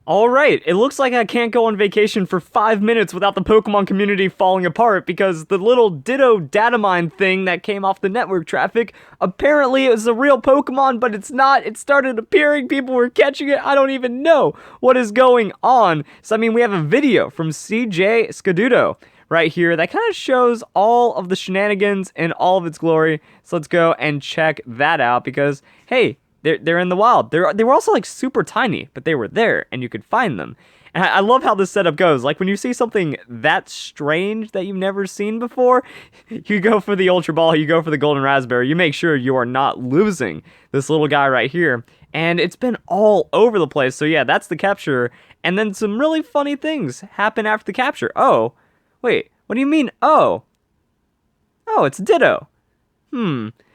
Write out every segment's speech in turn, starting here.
Alright, it looks like I can't go on vacation for 5 minutes without the Pokemon community falling apart because the little Ditto Datamine thing that came off the network traffic, apparently it was a real Pokemon, but it's not. It started appearing, people were catching it, I don't even know what is going on. So, I mean, we have a video from CJ Scaduto right here that kind of shows all of the shenanigans in all of its glory. So let's go and check that out because, hey, they're in the wild. They were also like super tiny, but they were there and you could find them. And I love how this setup goes. Like when you see something that strange that you've never seen before, you go for the Ultra Ball, you go for the Golden Raspberry. You make sure you are not losing this little guy right here. And it's been all over the place. So yeah, that's the capture. And then some really funny things happen after the capture. Oh, wait, what do you mean? Oh, it's Ditto.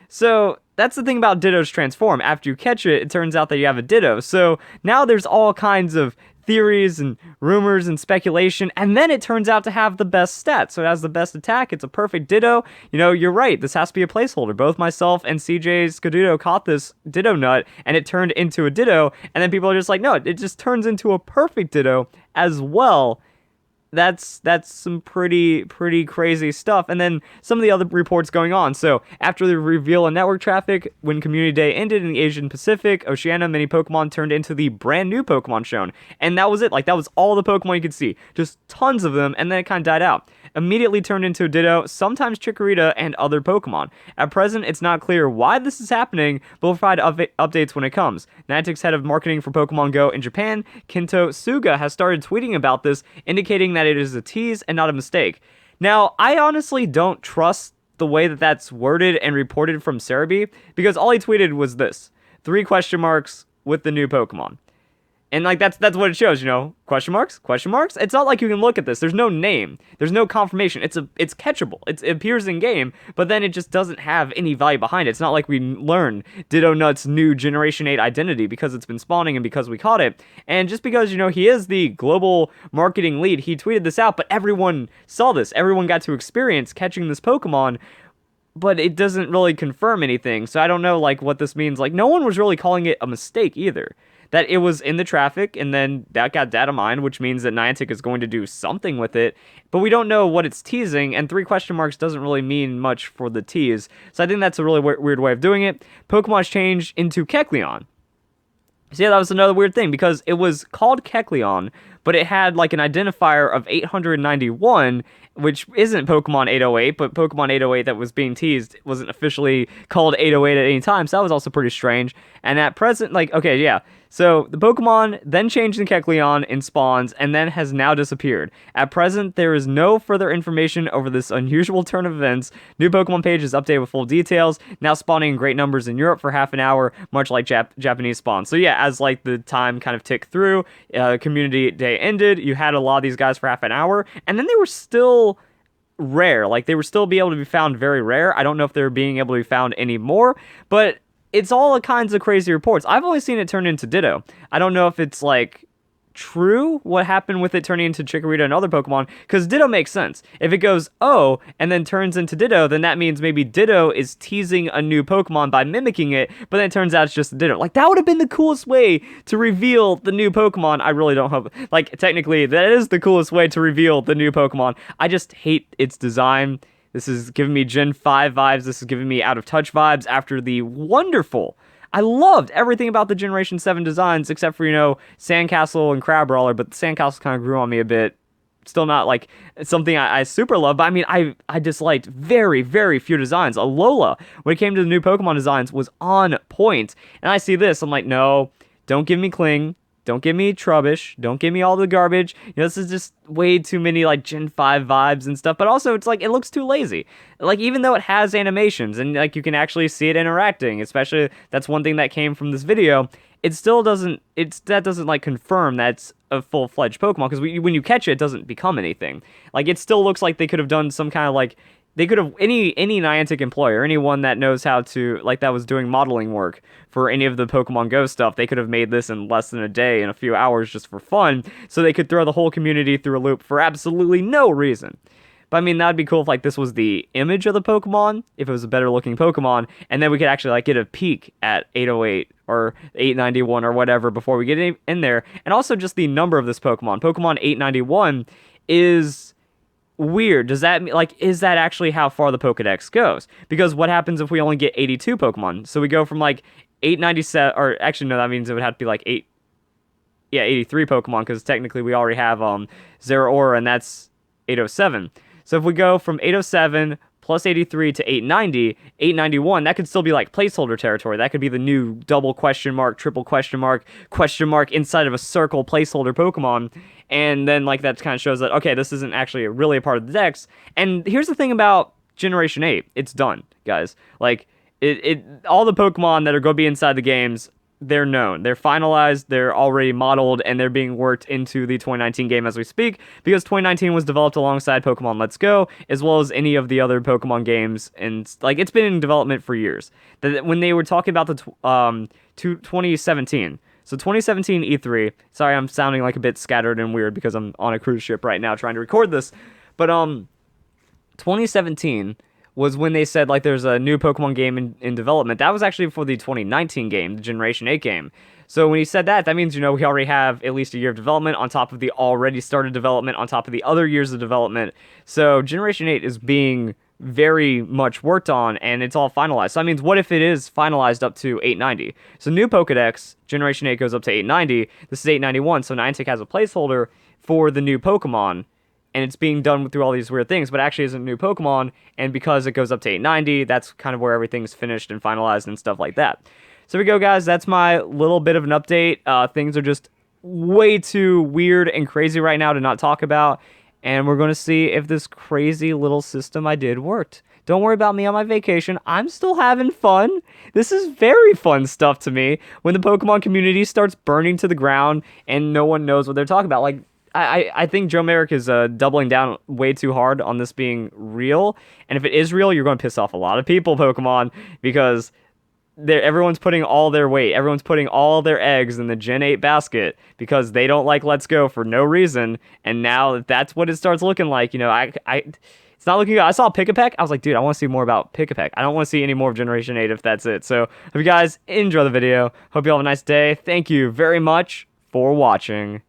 So that's the thing about Ditto's transform. After you catch it, it turns out that you have a Ditto. So now there's all kinds of theories and rumors and speculation, and then it turns out to have the best stats. So it has the best attack. It's a perfect Ditto. You know, you're right. This has to be a placeholder. Both myself and CJ Scaduto caught this Ditto nut, and it turned into a Ditto. And then people are just like, no, it just turns into a perfect Ditto as well. That's some pretty crazy stuff. And then some of the other reports going on. So after the reveal of network traffic, when Community Day ended in the Asian Pacific, Oceania, many Pokemon turned into the brand new Pokemon shown. And that was it. Like, that was all the Pokemon you could see. Just tons of them, and then it kind of died out. Immediately turned into a Ditto, sometimes Chikorita, and other Pokemon. At present, it's not clear why this is happening, but we'll provide updates when it comes. Niantic's head of marketing for Pokemon Go in Japan, Kento Suga, has started tweeting about this, indicating that it is a tease and not a mistake. Now, I honestly don't trust the way that that's worded and reported from Cerebi, because all he tweeted was this: 3 question marks with the new Pokemon. And like that's what it shows, you know, question marks. It's not like you can look at this. There's no name. There's no confirmation. It's catchable. It appears in game, but then it just doesn't have any value behind it. It's not like we learn Ditto Nut's new Generation 8 identity because it's been spawning and because we caught it. And just because, you know, he is the global marketing lead, he tweeted this out, but everyone saw this. Everyone got to experience catching this Pokemon, but it doesn't really confirm anything. So I don't know like what this means. Like no one was really calling it a mistake either. That it was in the traffic, and then that got data mined, which means that Niantic is going to do something with it, but we don't know what it's teasing, and 3 question marks doesn't really mean much for the tease, so I think that's a really weird way of doing it. Pokemon's changed into Kecleon. So yeah, that was another weird thing, because it was called Kecleon, but it had like an identifier of 891, which isn't Pokemon 808, but Pokemon 808 that was being teased wasn't officially called 808 at any time, so that was also pretty strange. And at present, like, okay, yeah, so the Pokemon then changed in Kecleon in spawns, and then has now disappeared. At present, there is no further information over this unusual turn of events. New Pokemon page is updated with full details, now spawning in great numbers in Europe for half an hour, much like Japanese spawns. So yeah, as like the time kind of ticked through, Community Day ended, you had a lot of these guys for half an hour, and then they were still rare. Like, they were still be able to be found very rare. I don't know if they're being able to be found anymore, but it's all kinds of crazy reports. I've only seen it turn into Ditto. I don't know if it's like true what happened with it turning into Chikorita and other Pokemon, because Ditto makes sense. If it goes oh and then turns into Ditto, then that means maybe Ditto is teasing a new Pokemon by mimicking it, but then it turns out it's just a Ditto. Like, that would have been the coolest way to reveal the new Pokemon. I really don't hope, like, technically that is the coolest way to reveal the new Pokemon. I just hate its design. This is giving me Gen 5 vibes. This is giving me Out of Touch vibes after the wonderful, I loved everything about the Generation 7 designs, except for, you know, Sandcastle and Crabrawler, but the Sandcastle kind of grew on me a bit. Still not, like, something I super love, but I mean, I disliked very few designs. Alola, when it came to the new Pokemon designs, was on point. And I see this, I'm like, no, don't give me Kling. Don't give me Trubbish. Don't give me all the garbage. You know, this is just way too many, like, Gen 5 vibes and stuff. But also, it's like, it looks too lazy. Like, even though it has animations and, like, you can actually see it interacting, especially, that's one thing that came from this video, it still doesn't, that doesn't, like, confirm that's a full-fledged Pokemon. Because when you catch it, it doesn't become anything. Like, it still looks like they could have done some kind of, like, they could have, any Niantic employer, anyone that knows how to, like, that was doing modeling work for any of the Pokemon Go stuff, they could have made this in less than a day, in a few hours, just for fun, so they could throw the whole community through a loop for absolutely no reason. But I mean, that'd be cool if like this was the image of the Pokemon, if it was a better looking Pokemon, and then we could actually like get a peek at 808 or 891 or whatever before we get in there. And also just the number of this Pokemon. Pokemon 891 is weird. Does that like, is that actually how far the Pokedex goes? Because what happens if we only get 82 Pokemon? So we go from like 897, or actually no, that means it would have to be like 83 Pokemon, because technically we already have Zeraora, and that's 807. So if we go from 807 plus 83 to 890, 891, that could still be like placeholder territory. That could be the new double question mark, triple question mark inside of a circle placeholder Pokemon. And then like that kind of shows that, okay, this isn't actually really a part of the dex. And here's the thing about Generation 8. It's done, guys. Like, all the Pokemon that are going to be inside the games, they're known, they're finalized, they're already modeled, and they're being worked into the 2019 game as we speak, because 2019 was developed alongside Pokemon Let's Go, as well as any of the other Pokemon games, and like it's been in development for years. When they were talking about the 2017, so 2017 E3, sorry, I'm sounding like a bit scattered and weird because I'm on a cruise ship right now trying to record this, but 2017 was when they said, like, there's a new Pokemon game in development. That was actually for the 2019 game, the Generation 8 game. So when he said that, that means, you know, we already have at least a year of development on top of the already started development, on top of the other years of development. So Generation 8 is being very much worked on, and it's all finalized. So that means, what if it is finalized up to 890? So new Pokedex, Generation 8 goes up to 890. This is 891, so Niantic has a placeholder for the new Pokemon, and it's being done through all these weird things, but actually isn't a new Pokemon, and because it goes up to 890, that's kind of where everything's finished and finalized and stuff like that. So here we go, guys. That's my little bit of an update. Things are just way too weird and crazy right now to not talk about, and we're going to see if this crazy little system I did worked. Don't worry about me on my vacation. I'm still having fun. This is very fun stuff to me when the Pokemon community starts burning to the ground and no one knows what they're talking about. Like, I think Joe Merrick is doubling down way too hard on this being real. And if it is real, you're going to piss off a lot of people, Pokemon, because everyone's putting all their weight, everyone's putting all their eggs in the Gen 8 basket because they don't like Let's Go for no reason. And now that's what it starts looking like. You know, it's not looking good. I saw Pick-a-Peck. I was like, dude, I want to see more about Pick-a-Peck. I don't want to see any more of Generation 8 if that's it. So hope you guys enjoy the video. Hope you all have a nice day. Thank you very much for watching.